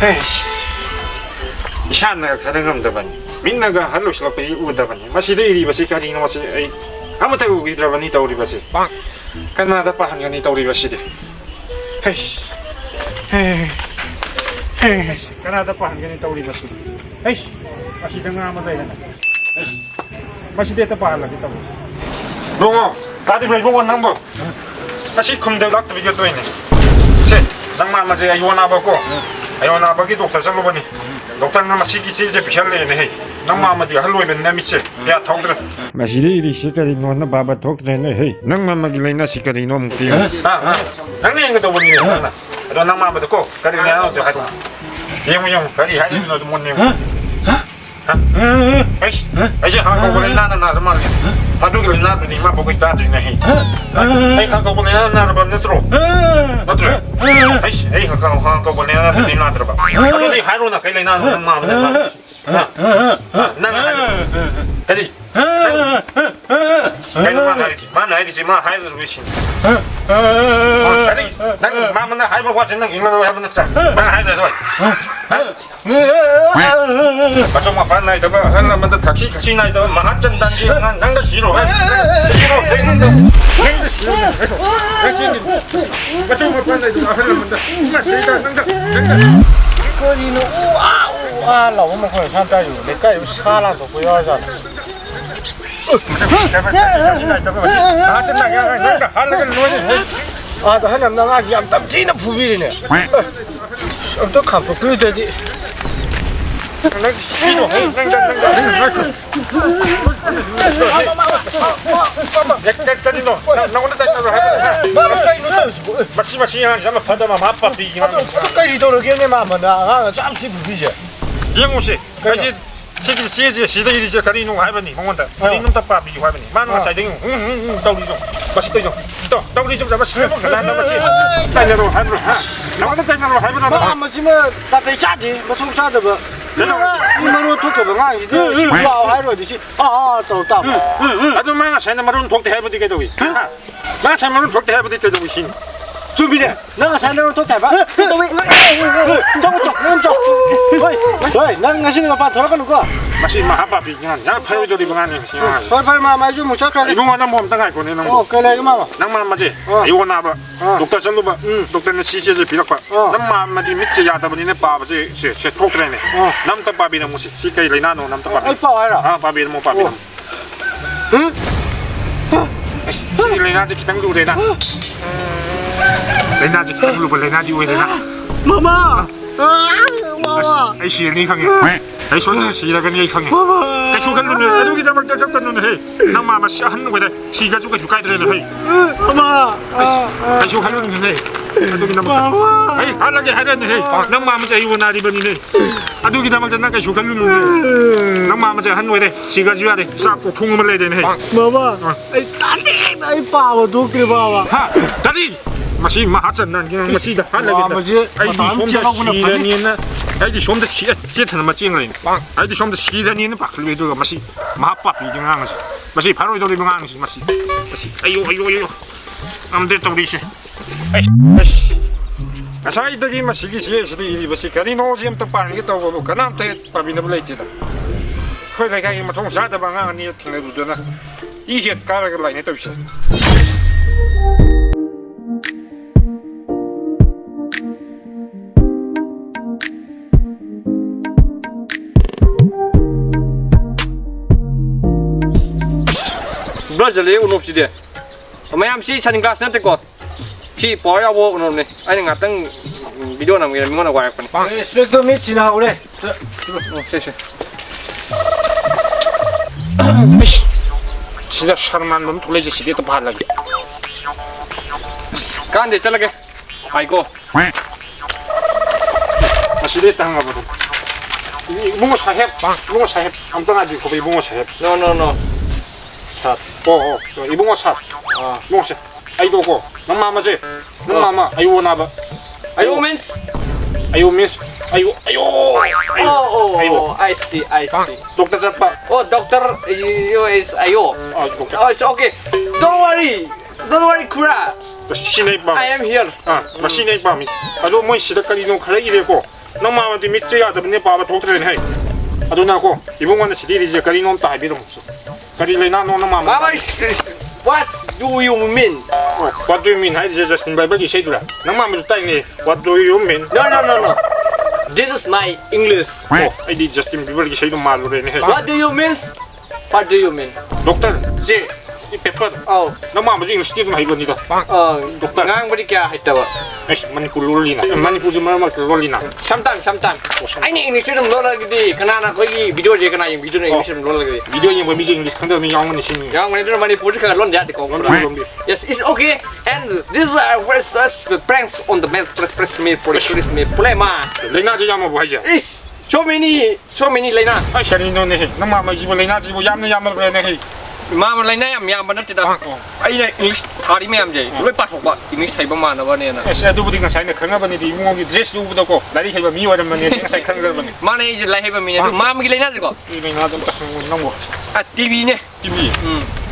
에이씨, 이샤나가 가능함다바니 민나가 할로실라페 우다바니 마시데 이리바시 가리노 마시 에이 아무타고 우기드라바니 타우리바시 카나다 파한가니 타우리바시데 에이씨 에이씨 카나다 파한가니 타우리바시 에이씨 마시데 아무다이나 에이씨 마시데 타파할라기 타우 동어 다들 보고 남보 마시 컴데 락도 비교도이네 세 낭만 마시 아이오나바고 아이오나바기 독터 살로바니 dokter nama sigi sigi biharle ne hey nang mama di haloi ben na miche ya thongdra masiri iri sikari no na baba dokter ne hey nang mama gi leina sikari no mukti ha nang ne nga to boni na do nang mama ko kari ne no to hadu yeng kari hadu no mon ne eish eish ha ko boni na na zaman hadu gi na di ma boki ta ne hey hey ha ko boni na ba ne tro natro eish hey ha ko boni na di na tro ba hadu di hadu na kai leina nang mama ne nang kadi kai no ma na di ma hai zu wishin kadi nang mama na hai ba wa chen nang ing na ba na sa ma hai zu rồi 아 정말 반나이 저거 하나만 더 택시 같이 나이도 마하천 단지 난가 싫어 싫어 내가 싫어 내가 정말 반나이 저거 하나만 더 나 싫다 난가 거기는 우아 나오면 거기 산다요 내가 요 사라도 보여야잖아 마하천 나가 난가 하려고 노니 아, 나 하나 나가지 안 땀지는 부비리네. 또 감도 그대지. 나 싫어 내가 너 오늘 자기로 해 마시 한번 받아마 마빠 비기만 끝까지 도르겠네 마마 나 짬지 부비지. 이영호 씨 가지 책임 시에지 시대 일이죠 가리노 하이버니 뭔가 가리노 답바 비기 하이버니 만나 사이딩 떠우리 좀 맛이 또 떠우리 좀 잡아 시켜 나 맛이 사이로 하이버 나도 사이로 하이버 나 마지막 나 대샤지 뭐 통사도 뭐 내가 이모로 토토가 이제 와우 하이버지 저다 나도 만나 사이나 마론 독대 하이버 되게 되고 나 사이로 독대 하이버 되게 되고 신 준비돼. 내가 산으로 또 대봐. 또 왜? 저거. 어이, 나는 가시는 거 봐. 돌아가는 거. 맛이 마하바 비기만 야 파요조리 방안이 시원 벌벌마 마주 무셔가. 이거 하나 몸 당할 거네 너 그래 이마. 낭만 맞지? 이거 나봐. 독터 선도 봐. 독터는 시시를 비락봐. 남만 맞지 밑에 야다 보니네 바바지 쉐 토크래네. 남터 바비는 무시 시까지 레나노 남터 바비. 아이 빠와라. 아 바비는 뭐 바비. 응? 레나지 기탕도 레나. 레나지 기탕도 레나지 왜 레나? 마마. 마마. 아이 시니 강해. 아이 손은 시라가 니 강해. 그 소간는 애도기다 막다 잡는 해. 남마 마시 하는 거다. 시가 주가 주가 들으네 해. 마마. 아이 소간는 해. 애도기다 막다. 아이 하라게 하라네 해. 남마 마자 이거 나리 버니네. 애도기다 막다 나가 소간는 해. 남마 마자 하는 거다. 시가 주야 돼. 싹고 통음을 내야 되네 해. 마마. 아이 따지. 아이 빠와 도끼 봐봐. 하. 따지. 마시 마하천 난 그냥 마시다 하라게. 아이 시라니나. 아이디 좀더 시가 제트는 맞징을 아이디 좀더 시라니는 바클리도가 맛이 마빠 비중한 것이 맛이 바로 이돌이 병한 것이 맛이 아이고 암들 우리시 아이씨 아사이들이 맛이기 시에서도 이 맛이 가리노 지금 또 빠르게 또 보고 그나한테 밥이나 불레이티다 그러니까 이 통사다 방안 아니听得到的 이게 가라가 라인에 또 있어 브라질에 운업시대. 엄마야 씨 차는 glassนั่นแต่ก่อนพี่ปอยเอาโว운업นี่ไอ้งัดตั้งวิดีโอนำกันมีคนเอาไว้ก่อนสเปกเตอร์มิด지나 오래 쉐쉐 진짜 샤르만 놈 돌레지 시대도 발라게 간데 잘라게 아이고 시대 땅가 보도 이봉어 사협 이봉어 사협 암땅하지 고비 이봉어 사협 노노노 샷 이봉어 샷 이봉어 샷 아이도고 남마마지 남마마 아이오 나봐 아이오 means 아이오 미스 아이오 oh I see 독터 잡바 doctor you is ayo it's okay don't worry Kura 시네이바 I am here 마시네이바 미스 아도 뭐 시대까지 너 칼레기 되고 nang ma di mit ya da ne pa ba tok tre ne adu na ko ibung wan si di je kari nom ta bi dong so kari le na no na ma Mama, what do you mean? what do you mean hai je Justin Bieber ki sei dura nang ma mu tai ne what do you mean No. This is my English. oh ai di Justin Bieber ki sei dum ma lu re ne What do you mean? What do you mean? doctor je i paper Oh, nang ma mu ji English ti ma hai ni da doctor. Ngang bari kya hai tawa. ai manipur lu li na manipur ji ma ma lu li na Sometimes. I need English dum lo lagi. Kana na koi video je kana yung video na English dum lo lagi. video ni mi ji English khang da mi yang ni sin Yang mana tu mani putih kan lon dia di kau. Yes, it's okay. And this is our first pranks on the press me play ma. le na ji ya ma bu hai ja Is so many Lena. ai shani no ne nang ma ma ji bu le na ji bu yam ne yam re ne Ma Lena yam banat tidak. Ai ni English hari me am je. Loi pat hok ba English sai ba ma na ba ne na. ai du bu ding sai ne khang ba ni di mo gi dress du bu da ko dari hai ba mi wa da ma ne sai khang ga ba ni Ma ne lai hai ba mi ne tu ma mi Lena je ko. ni na da ta nang mo Ah TV ne. TV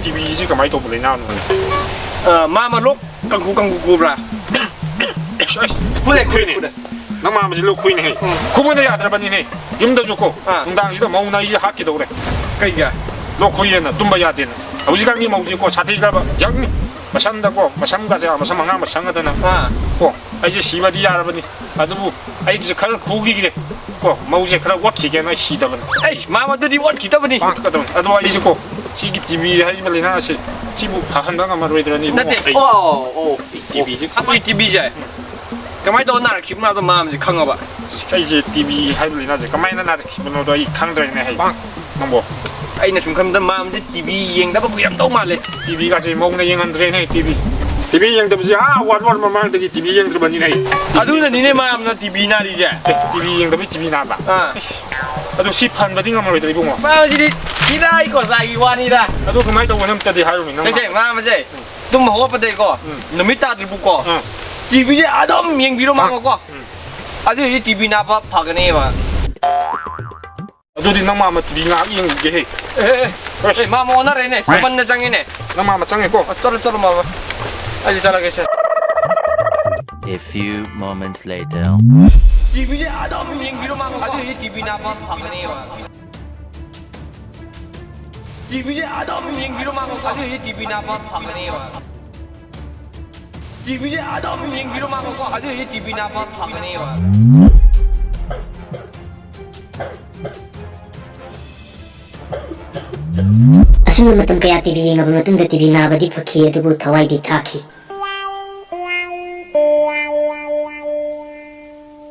TV ji ka mai to bu le na no Ma lok kangku bra. Pule nang ma ma ji lo kui ne ku mo ne ya da ba ni ne yum da ju ko dong dang ji da mo na ji ha ki do re Kai ga. 너 거기에는 dumba야 되는 어지간히 먹지고 사태가 양미 마산다고 마삼가자 마삼망아 마상가다나 고 아이지 시바디 여러분이 아두부 아이지 칼 고기기래 고 마우제 그라 와키게나 시다분 Eh, mama tu di buat kita bani. 그거든 아두 아이지 고 시기 TV 하지 말이나 시 지부 한다가 말로 이러니 Nanti. Oh, TV je. Apa TV je? Kamai tu nak kip nak tu mam je kang apa? 이제 TV 하지 말이나 가만히나 나 기분으로 이 강들이네 해 뭐 Ai nak sungkem tu mam je TV yang dapat kuyam tahu malah. TV 가지 먹는 영한 들이네 TV TV yang terus wan mamang dari TV yang terbanding 해 Aduh na ni mam na TV na di je. TV yang tapi TV naba aduh sipan ba dinga mo ito ibong mo Mam jadi tidak ikut lagi wanita. aduh kumai to wanam tadi hayo min Kasi mam je. Tu mahu apa deh ko? Namita tribu ko. TV je adam yang biru mam ko. Aduh ini TV na apa pagane ma. aduh di nang mama TV nga yung gehe Mam owner ini. Kapan na jang ini? nang mama change ko Toro mama. Aji salah kasi. A few moments later. TV je adam yang biru mam ko. Aduh ini TV na apa pagane ma. TV je adam yang biru mam ko. Aduh ini TV na apa pagane ma. TV je adam yang biru mam ko. Aduh ini TV na apa pagane ma. ꯑꯁꯨꯝꯕ ꯃꯇꯝ ꯀꯌꯥ ꯇꯤꯚꯤ ꯌꯦꯡꯉꯕ ꯃꯇꯨꯡꯗ ꯇꯤꯚꯤ ꯅꯥꯕꯗꯤ ꯐꯈꯤ ꯑꯗꯨꯕꯨ ꯊꯋꯥꯏꯗꯤ ꯊꯥꯈꯤ